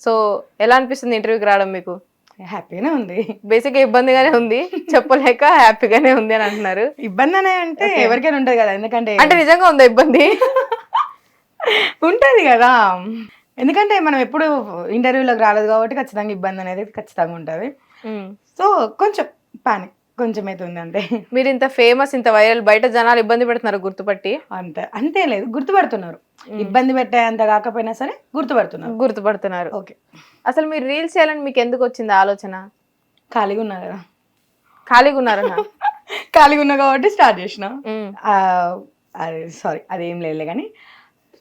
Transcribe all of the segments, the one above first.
So ఎలా అనిపిస్తుంది ఇంటర్వ్యూకి రావడం మీకు? హ్యాపీగానే ఉంది. బేసిక్ గా ఇబ్బందిగానే ఉంది, చెప్పలేక హ్యాపీగానే ఉంది అని అంటున్నారు. ఇబ్బంది అనే అంటే ఎవరికైనా ఉంటది కదా, ఎందుకంటే అంటే నిజంగా ఉందా ఇబ్బంది? ఉంటది కదా, ఎందుకంటే మనం ఎప్పుడు ఇంటర్వ్యూలోకి రాలేదు కాబట్టి ఖచ్చితంగా ఇబ్బంది అనేది ఖచ్చితంగా ఉంటది. సో కొంచెం పానిక్ కొంచెం అయితే ఉంది అంతే. మీరు ఇంత ఫేమస్, ఇంత వైరల్, బయట జనాలు ఇబ్బంది పెడుతున్నారు గుర్తుపట్టి? అంతే లేదు, గుర్తుపడుతున్నారు. ఇబ్బంది పెట్టేంత కాకపోయినా సరే గుర్తుపడుతున్నారు. ఓకే. అసలు మీరు రీల్స్ చేయాలని మీకు ఎందుకు వచ్చింది ఆలోచన? ఖాళీగా ఉన్నా కదా. ఖాళీగా ఉన్నారన్నా? ఖాళీగా ఉన్నా కాబట్టి స్టార్ట్ చేసిన. సారీ అదేం లేదు కానీ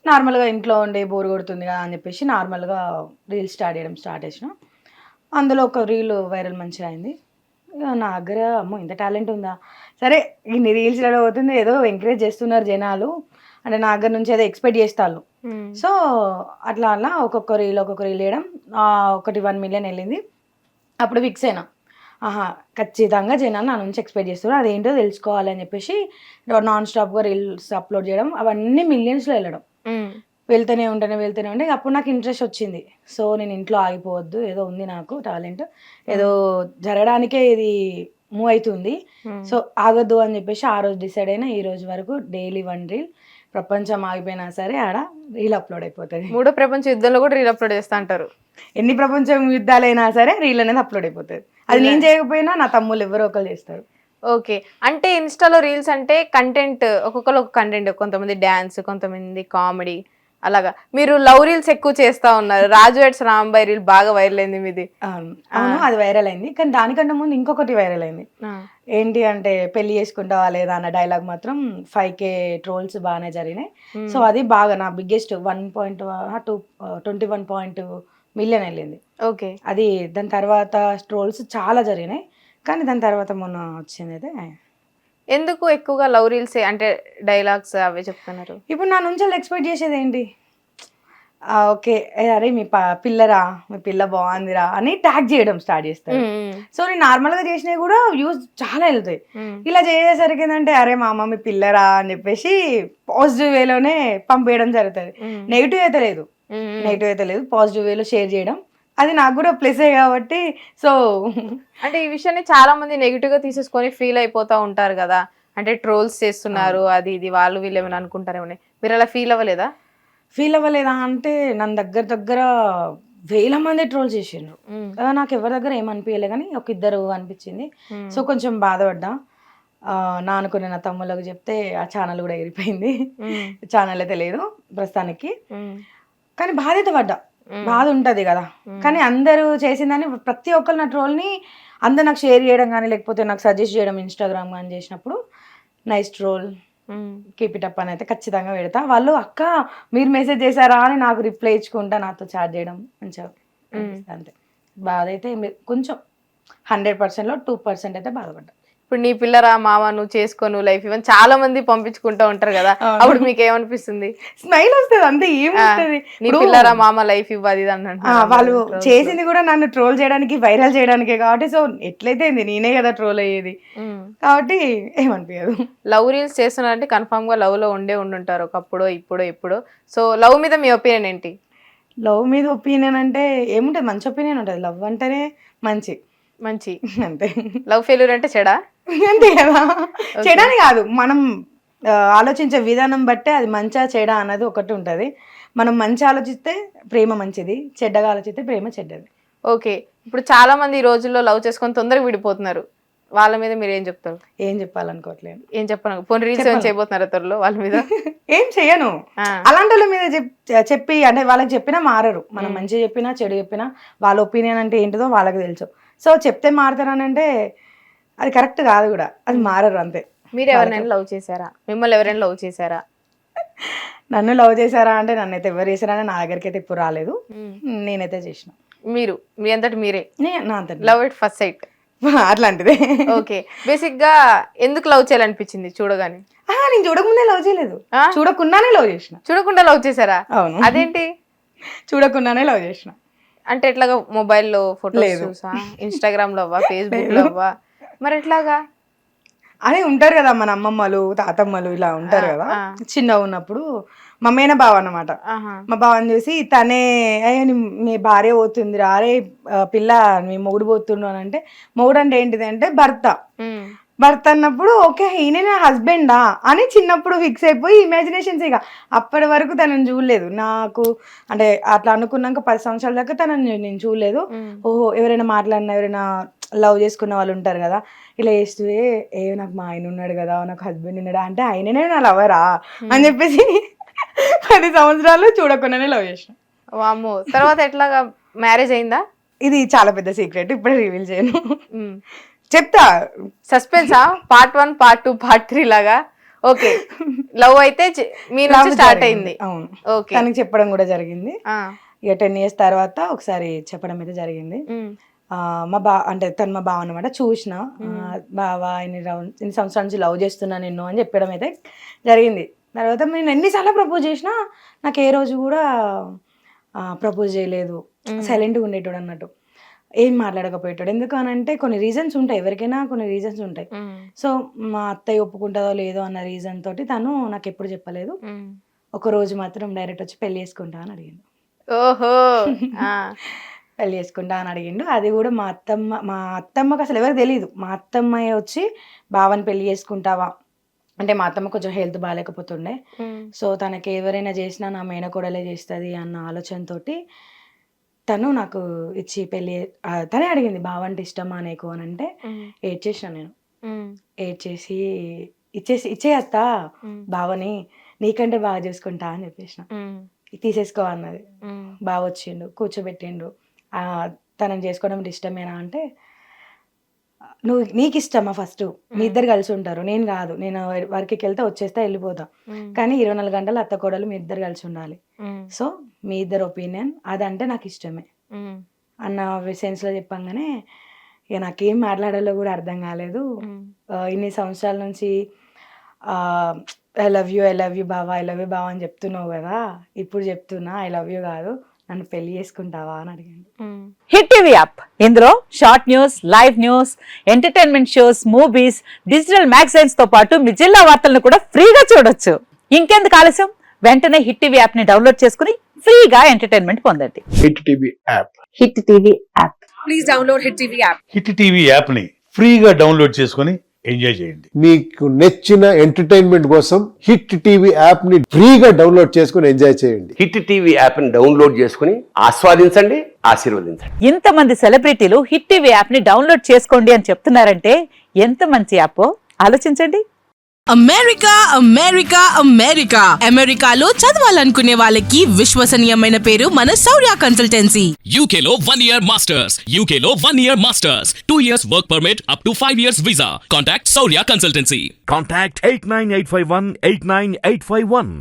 నార్మల్గా ఇంట్లో ఉండే బోర్ కొడుతుంది కదా అని చెప్పేసి నార్మల్గా రీల్స్ స్టార్ట్ చేసిన. అందులో ఒక రీల్ వైరల్ మంచిగా అయింది. నా దగ్గర అమ్మో ఇంత టాలెంట్ ఉందా, సరే ఇన్ని రీల్స్ ఎలా అవుతుంది, ఏదో ఎంకరేజ్ చేస్తున్నారు జనాలు అంటే నా దగ్గర నుంచి ఏదో ఎక్స్పెక్ట్ చేస్తారు. సో అట్లా ఒక్కొక్క రీల్ వేయడం ఒకటి 1 million వెళ్ళింది. అప్పుడు ఫిక్స్ అయినా, ఖచ్చితంగా జనాలు నా నుంచి ఎక్స్పెక్ట్ చేస్తున్నారు, అదేంటో తెలుసుకోవాలి అని చెప్పేసి నాన్ స్టాప్గా రీల్స్ అప్లోడ్ చేయడం, అవన్నీ మిలియన్స్లో వెళ్ళడం, వెళ్తూనే ఉంటే అప్పుడు నాకు ఇంట్రెస్ట్ వచ్చింది. సో నేను ఇంట్లో ఆగిపోవద్దు, ఏదో ఉంది నాకు టాలెంట్, ఏదో జరగడానికే ఇది మూవ్ అవుతుంది, సో ఆగొద్దు అని చెప్పేసి ఆ రోజు డిసైడ్ అయినా. ఈ రోజు వరకు డైలీ 1 రీల్, ప్రపంచం ఆగిపోయినా సరే ఆడ రీల్ అప్లోడ్ అయిపోతుంది. 3వ ప్రపంచ యుద్ధంలో కూడా రీల్ అప్లోడ్ చేస్తా అంటారు. ఎన్ని ప్రపంచం యుద్ధాలైనా సరే రీల్ అనేది అప్లోడ్ అయిపోతుంది. అది నేను చేయకపోయినా నా తమ్ముళ్ళు ఎవరో ఒకరు చేస్తారు. ఓకే. అంటే ఇన్స్టాలో రీల్స్ అంటే కంటెంట్, ఒక్కొక్కరు ఒక కంటెంట్, కొంతమంది డ్యాన్స్, కొంతమంది కామెడీ, అలాగా. మీరు లవ్ రీల్స్ ఎక్కువ చేస్తా ఉన్నారు. రాజు ఎట్స్ రాంబాయ్ రీల్ బాగా వైరల్ అయింది మీది. అవును, అది వైరల్ అయింది. కానీ దానికంటే ముందు ఇంకొకటి వైరల్ అయింది. ఏంటి అంటే పెళ్లి చేసుకుంటావా లేదా అన్న డైలాగ్ మాత్రం 5K ట్రోల్స్ బాగానే జరిగినాయి. సో అది బాగా నా బిగ్గెస్ట్ 21 million వెళ్ళింది. ఓకే. అది దాని తర్వాత ట్రోల్స్ చాలా జరిగినాయి, కానీ దాని తర్వాత మొన్న వచ్చింది అయితే. ఎందుకు ఎక్కువగా లవ్ రీల్స్ అంటే డైలాగ్స్ అవే చెప్తున్నారు? ఇప్పుడు నా నుంచి వాళ్ళు ఎక్స్పెక్ట్ చేసేది ఏంటి, ఓకే అరే మీ పిల్లరా, మీ పిల్ల బాగుందిరా అని ట్యాగ్ చేయడం స్టార్ట్ చేస్తారు. సో నేను నార్మల్గా చేసినవి కూడా వ్యూస్ చాలా వెళ్తాయి. ఇలా చేసేసరికి ఏంటంటే అరే మా అమ్మ మీ పిల్లరా అని చెప్పేసి పాజిటివ్ వేలోనే పంపేయడం జరుగుతుంది. నెగిటివ్ అయితే లేదు, పాజిటివ్ వేలో షేర్ చేయడం, అది నాకు కూడా ప్లసే కాబట్టి. సో అంటే ఈ విషయాన్ని చాలా మంది నెగిటివ్ గా తీసేసుకొని ఫీల్ అయిపోతా ఉంటారు కదా, అంటే ట్రోల్స్ చేస్తున్నారు అది ఇది, వాళ్ళు వీళ్ళు ఏమైనా అనుకుంటారేమో. మీరు అలా ఫీల్ అవ్వలేదా? అంటే నన్ను దగ్గర 1000 మంది ట్రోల్ చేసిండ్రు. నాకు ఎవరి దగ్గర ఏమనిపించలే, కానీ ఒక 2 అనిపించింది. సో కొంచెం బాధపడ్డా. నా అనుకునే నా తమ్ముళ్ళకి చెప్తే ఆ ఛానల్ కూడా ఎగిరిపోయింది. ఛానల్ అయితే లేదు ప్రస్తుతానికి, కానీ బాధ ఉంటది కదా. కానీ అందరూ చేసిందని ప్రతి ఒక్కరు నా ట్రోల్ని అందరు నాకు షేర్ చేయడం కానీ లేకపోతే నాకు సజెస్ట్ చేయడం ఇన్స్టాగ్రామ్ కానీ చేసినప్పుడు nice troll, keep it up అని అయితే ఖచ్చితంగా పెడతా. వాళ్ళు అక్క మీరు మెసేజ్ చేశారా అని నాకు రిప్లై ఇచ్చుకుంటా నాతో చాట్ చేయడం మంచిగా అంతే. బాధ అయితే కొంచెం 100%లో 2% అయితే బాధపడ్డా. ఇప్పుడు నీ పిల్లరా మామ నువ్వు చేసుకో నువ్వు లైఫ్ ఇవన్నీ చాలా మంది పంపించుకుంటూ ఉంటారు కదా, అప్పుడు మీకు ఏమనిపిస్తుంది? స్మైల్ వస్తుంది అంతే, ఏముంటది. నీ పిల్లరా మామ లైఫ్ ఇవ్వది అని వాళ్ళు చేసింది కూడా నన్ను ట్రోల్ చేయడానికి, వైరల్ చేయడానికే కాబట్టి. సో ఎట్లయితే నేనే కదా ట్రోల్ అయ్యేది కాబట్టి ఏమనిపించదు. లవ్ రీల్స్ చేస్తున్నారంటే కన్ఫామ్ గా లవ్ లో ఉండుంటారు ఒకప్పుడు, ఎప్పుడో. సో లవ్ మీద మీ ఒపీనియన్ ఏంటి? లవ్ మీద ఒపీనియన్ అంటే ఏముంటది, మంచి ఒపీనియన్ ఉంటుంది. లవ్ అంటేనే మంచి అంతే. లవ్ ఫెయిల్యూర్ అంటే చెడా? అంతే కదా. చెడని కాదు, మనం ఆలోచించే విధానం బట్టే అది మంచిగా చెడా అన్నది ఒకటి ఉంటుంది. మనం మంచి ఆలోచిస్తే ప్రేమ మంచిది, చెడ్డగా ఆలోచిస్తే ప్రేమ చెడ్డది. ఓకే. ఇప్పుడు చాలా మంది ఈ రోజుల్లో లవ్ చేసుకొని తొందరగా విడిపోతున్నారు, వాళ్ళ మీద మీరు ఏం చెప్తారు? ఏం చెప్పాలనుకోవట్లేదు. ఏం చెప్పను, పోనీ రీల్స్ ఏమైనా చేయబోతున్నారా త్వరలో వాళ్ళ మీద? ఏం చెయ్యను. అలాంటి వాళ్ళ మీద చెప్పి అంటే వాళ్ళకి చెప్పినా మారరు. మనం మంచి చెప్పినా చెడు చెప్పినా వాళ్ళ ఒపీనియన్ అంటే ఏంటిదో వాళ్ళకి తెలుసు. సో చెప్తే మారుతారనంటే అది కరెక్ట్ కాదు కూడా, అది మారరు అంతే. మీరు ఎవరినైనా లవ్ చేశారా? మిమ్మల్ని ఎవరైనా లవ్ చేశారా? నన్ను లవ్ చేశారా అంటే నన్నైతే ఎవరు చేశారని నా దగ్గరికి అయితే ఇప్పుడు రాలేదు. నేనైతే చేసిన. మీరు మీ అంతటి మీరే నా అంత లవ్ ఎట్ ఫస్ట్ సైట్ అట్లాంటిదే. ఓకే. బేసిక్ గా ఎందుకు లవ్ చేయాలనిపించింది చూడగానే? నేను చూడకముందే లవ్ చేయలేదు, చూడకుండానే లవ్ చేసిన. చూడకుండా లవ్ చేశారా? అవును. అదేంటి చూడకుండానే లవ్ చేసిన అంటే? ఎట్లాగా మొబైల్లో ఫోటోస్ చూసా, ఇన్స్టాగ్రామ్ లో అవ్వా, ఫేస్బుక్ లో అవ్వా, మరి ఎట్లాగా? అని ఉంటారు కదా మన అమ్మమ్మలు తాతమ్మలు ఇలా ఉంటారు కదా. ఆ. చిన్నగా ఉన్నప్పుడు మా మేన బావ అన్నమాట. ఆహా. మా బావని చూసి తనే అయ్యో మీ భార్య పోతుంది రారే పిల్ల మీ మొగుడు పోతుండు అని అంటే, మొగుడు అంటే ఏంటిది అంటే భర్త. ఉమ్. భర్త అన్నప్పుడు ఓకే ఈయన నా హస్బెండా అని చిన్నప్పుడు ఫిక్స్ అయిపోయి ఇమాజినేషన్స్. ఇక అప్పటి వరకు తనని చూడలేదు. నాకు అంటే అట్లా అనుకున్నాక 10 సంవత్సరాల దాకా తనని నేను చూడలేదు. ఓహో ఎవరైనా మాట్లాడినా ఎవరైనా లవ్ చేసుకున్న వాళ్ళు ఉంటారు కదా, ఇలా చేస్తే నాకు మా ఆయన ఉన్నాడు కదా, నాకు హస్బెండ్ ఉన్నాడా అంటే ఆయననే నా లవరా అని చెప్పేసి 10 సంవత్సరాలు చూడకుండానే లవ్ చేసిన. వామ్మో. తర్వాత ఎట్లాగా మ్యారేజ్ అయిందా? ఇది చాలా పెద్ద సీక్రెట్, ఇప్పుడు రివీల్ చేయను. ఉమ్. చెప్తా. సస్పెన్సా? పార్ట్ 1 పార్ట్ 2 పార్ట్ 3 లాగా. ఓకే. లవ్ అయితే మీ నుంచి స్టార్ట్ అయింది. అవును. ఓకే. తనకి చెప్పడం కూడా జరిగింది. ఆ. ఇక 10 years తర్వాత ఒకసారి చెప్పడం అయితే జరిగింది. ఉమ్. మా అంటే తను మా బావ అనమాట. చూసిన బావ ఇన్ని సంవత్సరాల నుంచి లవ్ చేస్తున్నా నిన్ను అని చెప్పడం అయితే జరిగింది. తర్వాత నేను ఎన్నిసార్లు ప్రపోజ్ చేసినా నాకు ఏ రోజు కూడా ప్రపోజ్ చేయలేదు. సైలెంట్గా ఉండేటోడు అన్నట్టు, ఏం మాట్లాడకపోయేటాడు. ఎందుకు అని అంటే కొన్ని రీజన్స్ ఉంటాయి, ఎవరికైనా కొన్ని రీజన్స్ ఉంటాయి. సో మా అత్తయ్య ఒప్పుకుంటుందో లేదో అన్న రీజన్ తోటి తను నాకు ఎప్పుడు చెప్పలేదు. ఒక రోజు మాత్రం డైరెక్ట్ వచ్చి పెళ్లి చేసుకుంటా అని అడిగిండు. ఓహో. పెళ్లి చేసుకుంటా అని అడిగిండు. అది కూడా మా అత్తమ్మకి అసలు ఎవరికి తెలియదు. మా అత్తమ్మ వచ్చి బావని పెళ్లి చేసుకుంటావా అంటే, మా అత్తమ్మ కొంచెం హెల్త్ బాగాలేకపోతుండే. సో తనకి ఎవరైనా చేసినా నా మేనకోడలే చేస్తుంది అన్న ఆలోచనతోటి తను నాకు ఇచ్చి పెళ్ళి తనే అడిగింది బావంటే ఇష్టమా నీకు అని అంటే, ఏడ్చేసిన నేను. ఏడ్చేసి ఇచ్చేస్తా బావని, నీకంటే బాగా చూసుకుంటా అని చెప్పేసిన. తీసేసుకో అన్నది. బావ వచ్చిండు, కూర్చోబెట్టిండు. తనని చేసుకోవడం ఇష్టమేనా అంటే, నీకు ఇష్టమా ఫస్ట్, మీ ఇద్దరు కలిసి ఉంటారు, నేను కాదు, నేను వర్క్కి వెళ్తే వచ్చేస్తా వెళ్ళిపోతా, కానీ 24 గంటలు అత్త కోడలు మీ ఇద్దరు కలిసి ఉండాలి. సో మీ ఇద్దరు ఒపీనియన్ అదంటే నాకు ఇష్టమే అన్న సెన్స్లో చెప్పంగానే ఇక నాకేం మాట్లాడాలో కూడా అర్థం కాలేదు. ఇన్ని సంవత్సరాల నుంచి ఐ లవ్ యూ బావా, ఐ లవ్ యూ బావా అని చెప్తున్నావు కదా, ఇప్పుడు చెప్తున్నా ఐ లవ్ యూ కాదు, నన్ను పెళ్లి చేసుకుంటావా అని అడిగాను. హిట్ టీవీ యాప్, ఇందులో short news, live news, entertainment shows, movies, digital magazines తో పాటు మీ జిల్లా వార్తలను కూడా ఫ్రీగా చూడొచ్చు. ఇంకెందుకు ఆలస్యం, వెంటనే హిట్ టీవీ యాప్ ని డౌన్లోడ్ చేసుకుని ఫ్రీగా ఎంటర్టైన్మెంట్ పొందండి. Hit TV app. Hit TV app. Please download hit TV app. Hit TV app ని ఫ్రీగా డౌన్లోడ్ చేసుకుని ఎంజాయ్ చేయండి. మీకు నచ్చిన ఎంటర్టైన్మెంట్ కోసం హిట్ టీవీ యాప్ ని ఫ్రీగా డౌన్లోడ్ చేసుకుని ఎంజాయ్ చేయండి. హిట్ టీవీ యాప్ ని డౌన్లోడ్ చేసుకుని ఆస్వాదించండి, ఆశీర్వదించండి. ఇంతమంది సెలబ్రిటీలు హిట్ టీవీ యాప్ ని డౌన్లోడ్ చేసుకోండి అని చెప్తున్నారంటే ఎంత మంచి యాప్ ఆలోచించండి. అమెరికా అమెరికా అమెరికా అమెరికాలో చదవాలనుకునే వాళ్ళకి విశ్వసనీయమైన పేరు మన శౌర్య కన్సల్టెన్సీ. UK లో 1 year masters. UK లో 1 year masters. 2 years work permit up to 5 years visa. Contact Saurya Consultancy. Contact 89851 89851.